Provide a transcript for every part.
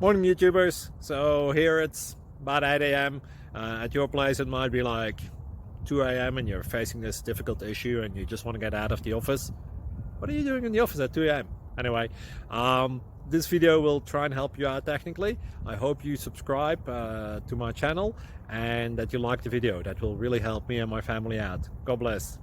Morning YouTubers. So here it's about 8 a.m. At your place it might be like 2 a.m. and you're facing this difficult issue and you just want to get out of the office. What are you doing in the office at 2 a.m.? Anyway, this video will try and help you out technically. I hope you subscribe to my channel and that you like the video. That will really help me and my family out. God bless.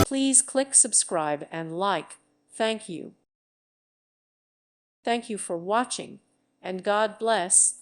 Please click subscribe and like. Thank you. Thank you for watching, and God bless.